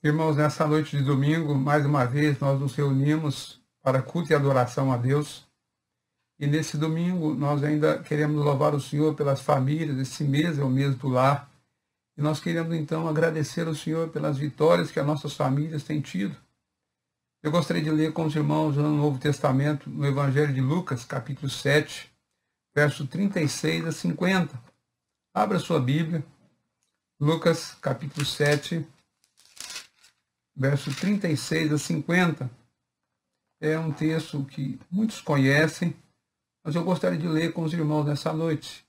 Irmãos, nessa noite de domingo, mais uma vez, nós nos reunimos para culto e adoração a Deus. E nesse domingo, nós ainda queremos louvar o Senhor pelas famílias. Esse mês é o mês do lar. E nós queremos, então, agradecer ao Senhor pelas vitórias que as nossas famílias têm tido. Eu gostaria de ler com os irmãos no Novo Testamento, no Evangelho de Lucas, capítulo 7, verso 36 a 50. Abra sua Bíblia. Lucas, capítulo 7, verso 36 a 50. É um texto que muitos conhecem, mas eu gostaria de ler com os irmãos nessa noite.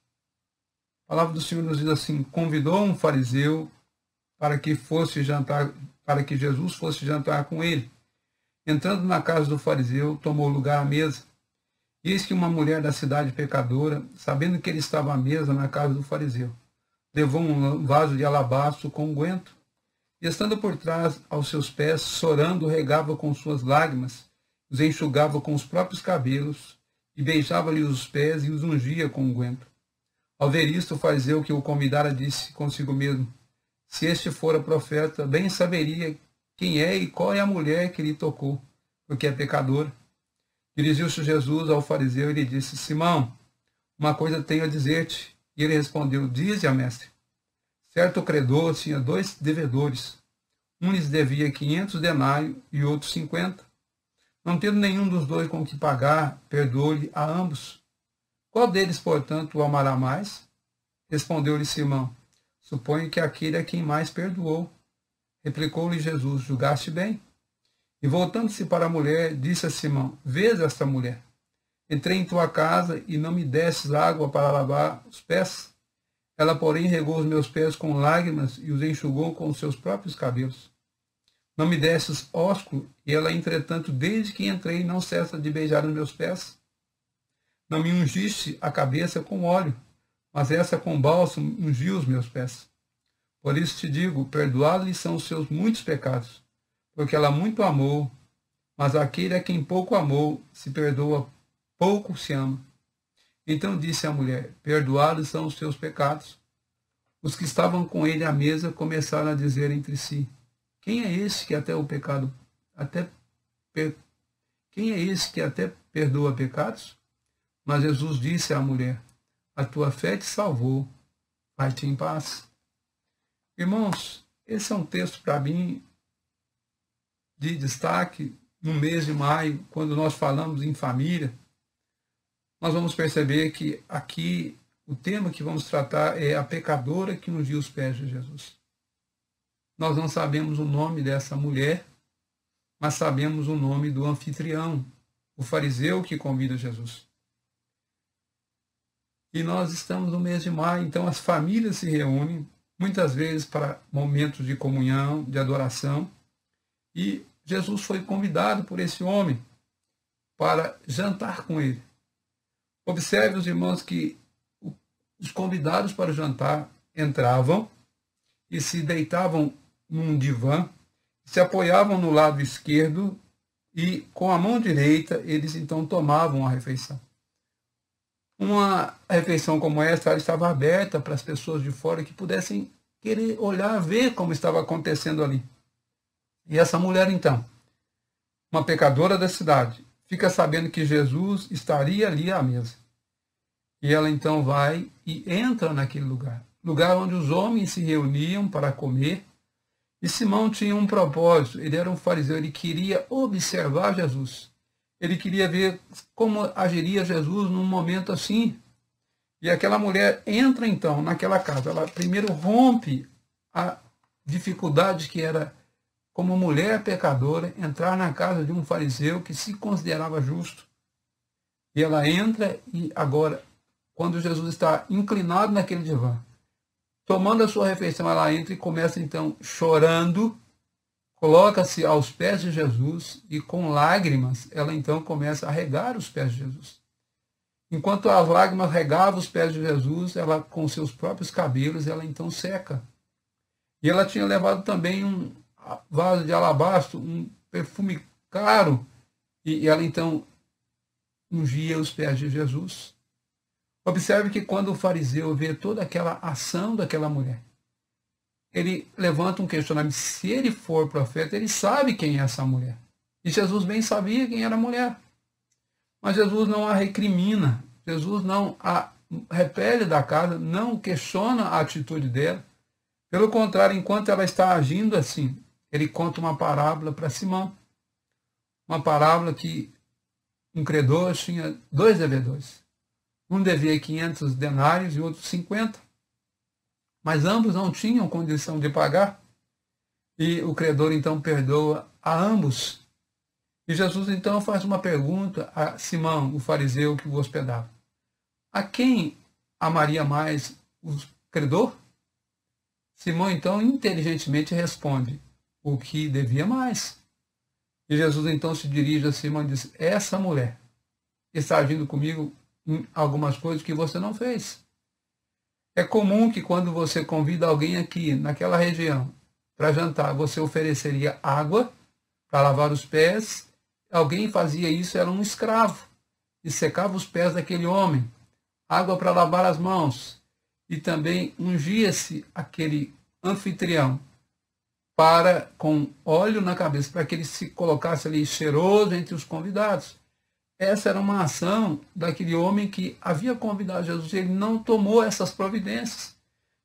A palavra do Senhor nos diz assim: convidou um fariseu para que Jesus fosse jantar com ele. Entrando na casa do fariseu, tomou lugar à mesa. Eis que uma mulher da cidade pecadora, sabendo que ele estava à mesa na casa do fariseu, levou um vaso de alabastro com unguento, e estando por trás aos seus pés, chorando, regava com suas lágrimas, os enxugava com os próprios cabelos, e beijava-lhe os pés e os ungia com unguento. Ao ver isto, o fariseu que o convidara disse consigo mesmo: se este fora profeta, bem saberia quem é e qual é a mulher que lhe tocou, porque é pecadora. Dirigiu-se Jesus ao fariseu e lhe disse: Simão, uma coisa tenho a dizer-te. E ele respondeu: dize-a, mestre. Certo credor tinha 2 devedores. Um lhes devia 500 denários e outro 50. Não tendo nenhum dos 2 com que pagar, perdoou-lhe a ambos. Qual deles, portanto, o amará mais? Respondeu-lhe Simão: suponho que aquele a quem mais perdoou. Replicou-lhe Jesus: julgaste bem. E voltando-se para a mulher, disse a Simão: vês esta mulher? Entrei em tua casa e não me destes água para lavar os pés. Ela, porém, regou os meus pés com lágrimas e os enxugou com os seus próprios cabelos. Não me destes ósculo, e ela, entretanto, desde que entrei, não cessa de beijar os meus pés. Não me ungiste a cabeça com óleo, mas essa com bálsamo ungiu os meus pés. Por isso te digo, perdoados-lhe são os seus muitos pecados, porque ela muito amou, mas aquele a quem pouco amou, se perdoa, pouco se ama. Então disse a mulher: perdoados são os seus pecados. Os que estavam com ele à mesa começaram a dizer entre si: quem é esse que até perdoa pecados? Mas Jesus disse à mulher: a tua fé te salvou, vai-te em paz. Irmãos, esse é um texto para mim de destaque no mês de maio, quando nós falamos em família. Nós vamos perceber que aqui o tema que vamos tratar é a pecadora que ungiu os pés de Jesus. Nós não sabemos o nome dessa mulher, mas sabemos o nome do anfitrião, o fariseu que convida Jesus. E nós estamos no mês de maio, então as famílias se reúnem, muitas vezes para momentos de comunhão, de adoração, e Jesus foi convidado por esse homem para jantar com ele. Observe, os irmãos, que os convidados para o jantar entravam e se deitavam num divã, se apoiavam no lado esquerdo e com a mão direita eles então tomavam a refeição. Uma refeição como essa, ela estava aberta para as pessoas de fora que pudessem querer olhar, ver como estava acontecendo ali. E essa mulher, então, uma pecadora da cidade, fica sabendo que Jesus estaria ali à mesa. E ela então vai e entra naquele lugar onde os homens se reuniam para comer. E Simão tinha um propósito, ele era um fariseu, ele queria observar Jesus. Ele queria ver como agiria Jesus num momento assim. E aquela mulher entra então naquela casa. Ela primeiro rompe a dificuldade que era, como mulher pecadora, entrar na casa de um fariseu que se considerava justo. E ela entra e agora, quando Jesus está inclinado naquele divã, tomando a sua refeição, ela entra e começa então chorando, coloca-se aos pés de Jesus e com lágrimas ela então começa a regar os pés de Jesus. Enquanto as lágrimas regavam os pés de Jesus, ela com seus próprios cabelos, ela então seca. E ela tinha levado também um vaso de alabastro, um perfume caro, e ela então ungia os pés de Jesus. Observe que quando o fariseu vê toda aquela ação daquela mulher, ele levanta um questionamento. Se ele for profeta, ele sabe quem é essa mulher. E Jesus bem sabia quem era a mulher. Mas Jesus não a recrimina, Jesus não a repele da casa, não questiona a atitude dela. Pelo contrário, enquanto ela está agindo assim, ele conta uma parábola para Simão. Uma parábola que um credor tinha 2 devedores. Um devia 500 denários e outro 50. Mas ambos não tinham condição de pagar. E o credor então perdoa a ambos. E Jesus então faz uma pergunta a Simão, o fariseu que o hospedava. A quem amaria mais o credor? Simão então inteligentemente responde, o que devia mais. E Jesus então se dirige a Simão e diz, essa mulher está agindo comigo em algumas coisas que você não fez. É comum que quando você convida alguém aqui, naquela região, para jantar, você ofereceria água para lavar os pés. Alguém fazia isso, era um escravo, e secava os pés daquele homem, água para lavar as mãos, e também ungia-se aquele anfitrião com óleo na cabeça, para que ele se colocasse ali cheiroso entre os convidados. Essa era uma ação daquele homem que havia convidado Jesus, ele não tomou essas providências.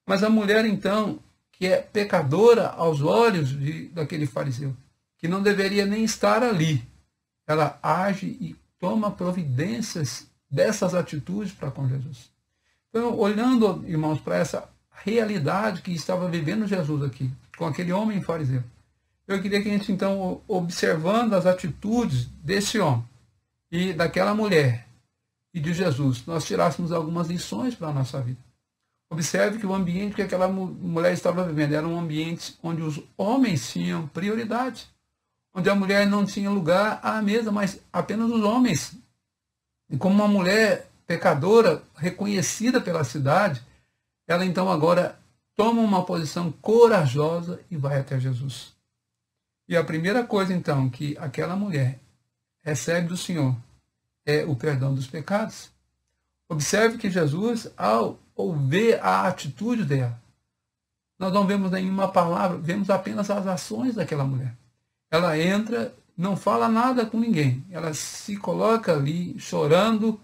Mas a mulher, então, que é pecadora aos olhos daquele fariseu, que não deveria nem estar ali, ela age e toma providências dessas atitudes para com Jesus. Então, olhando, irmãos, para essa realidade que estava vivendo Jesus aqui, com aquele homem fariseu, eu queria que a gente, então, observando as atitudes desse homem e daquela mulher e de Jesus, nós tirássemos algumas lições para a nossa vida. Observe que o ambiente que aquela mulher estava vivendo era um ambiente onde os homens tinham prioridade, onde a mulher não tinha lugar à mesa, mas apenas os homens. E como uma mulher pecadora, reconhecida pela cidade, ela então agora toma uma posição corajosa e vai até Jesus. E a primeira coisa então que aquela mulher recebe do Senhor é o perdão dos pecados. Observe que Jesus, ao ver a atitude dela, nós não vemos nenhuma palavra, vemos apenas as ações daquela mulher. Ela entra, não fala nada com ninguém. Ela se coloca ali chorando,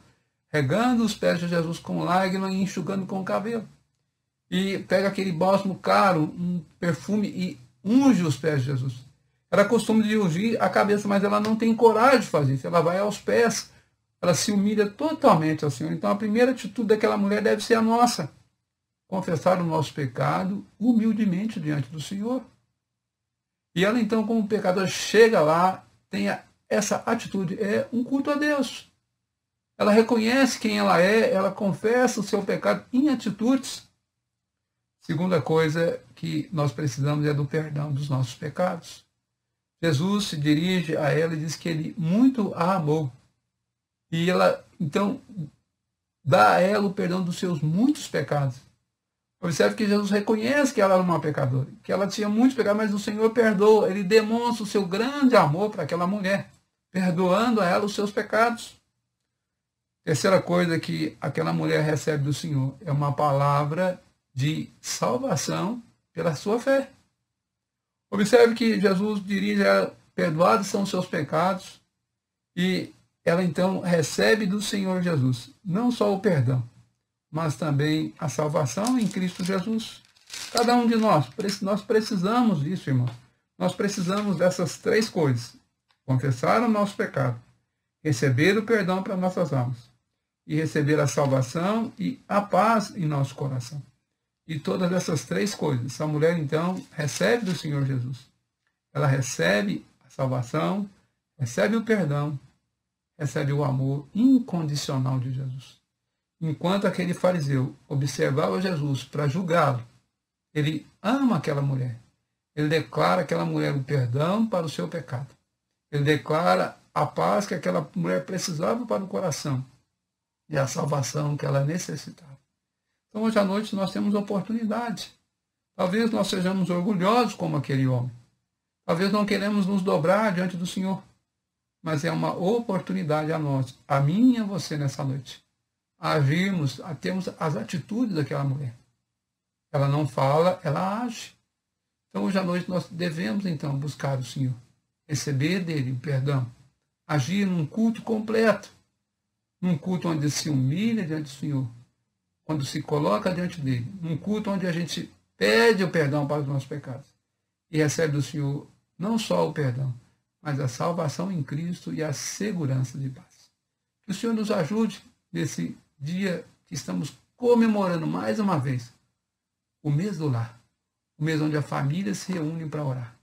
regando os pés de Jesus com lágrimas e enxugando com o cabelo. E pega aquele bálsamo caro, um perfume, e unge os pés de Jesus. Ela costuma de ungir a cabeça, mas ela não tem coragem de fazer isso. Ela vai aos pés, ela se humilha totalmente ao Senhor. Então a primeira atitude daquela mulher deve ser a nossa. Confessar o nosso pecado humildemente diante do Senhor. E ela então, como pecadora, chega lá, tem essa atitude, é um culto a Deus. Ela reconhece quem ela é, ela confessa o seu pecado em atitudes. Segunda coisa que nós precisamos é do perdão dos nossos pecados. Jesus se dirige a ela e diz que ele muito a amou. E ela, então, dá a ela o perdão dos seus muitos pecados. Observe que Jesus reconhece que ela era uma pecadora, que ela tinha muitos pecados, mas o Senhor perdoa. Ele demonstra o seu grande amor para aquela mulher, perdoando a ela os seus pecados. Terceira coisa que aquela mulher recebe do Senhor é uma palavra de salvação pela sua fé. Observe que Jesus dirige a ela, perdoados são os seus pecados, e ela então recebe do Senhor Jesus não só o perdão, mas também a salvação em Cristo Jesus. Cada um de nós precisamos disso, irmãos. Nós precisamos dessas 3 coisas. Confessar o nosso pecado, receber o perdão para nossas almas e receber a salvação e a paz em nosso coração. E todas essas 3 coisas, essa mulher então recebe do Senhor Jesus. Ela recebe a salvação, recebe o perdão, recebe o amor incondicional de Jesus. Enquanto aquele fariseu observava Jesus para julgá-lo, ele ama aquela mulher. Ele declara àquela mulher o perdão para o seu pecado. Ele declara a paz que aquela mulher precisava para o coração e a salvação que ela necessitava. Então, hoje à noite, nós temos oportunidade. Talvez nós sejamos orgulhosos como aquele homem. Talvez não queremos nos dobrar diante do Senhor. Mas é uma oportunidade a nós, a mim e a você nessa noite, a agirmos, a termos as atitudes daquela mulher. Ela não fala, ela age. Então, hoje à noite, nós devemos, então, buscar o Senhor, receber dele o perdão, agir num culto completo, num culto onde se humilha diante do Senhor, quando se coloca diante dele, num culto onde a gente pede o perdão para os nossos pecados e recebe do Senhor não só o perdão, mas a salvação em Cristo e a segurança de paz. Que o Senhor nos ajude nesse dia que estamos comemorando mais uma vez o mês do lar, o mês onde a família se reúne para orar,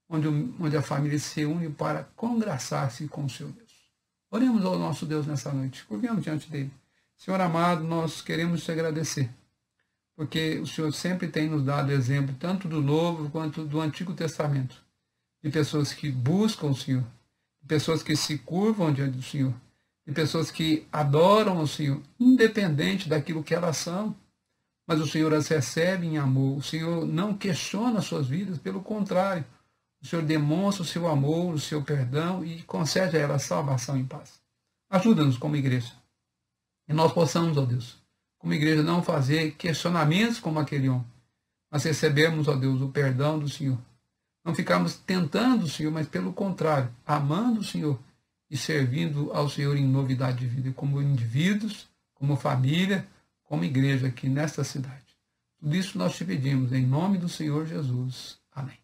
onde a família se reúne para congraçar-se com o seu Deus. Oremos ao nosso Deus nessa noite, curvemos diante dele. Senhor amado, nós queremos te agradecer, porque o Senhor sempre tem nos dado exemplo, tanto do Novo quanto do Antigo Testamento, de pessoas que buscam o Senhor, de pessoas que se curvam diante do Senhor, de pessoas que adoram o Senhor, independente daquilo que elas são, mas o Senhor as recebe em amor, o Senhor não questiona as suas vidas, pelo contrário, o Senhor demonstra o seu amor, o seu perdão e concede a elas salvação em paz. Ajuda-nos como igreja, e nós possamos, ó Deus, como igreja, não fazer questionamentos como aquele homem, mas recebermos, ó Deus, o perdão do Senhor. Não ficarmos tentando o Senhor, mas pelo contrário, amando o Senhor e servindo ao Senhor em novidade de vida, como indivíduos, como família, como igreja aqui nesta cidade. Tudo isso nós te pedimos, em nome do Senhor Jesus. Amém.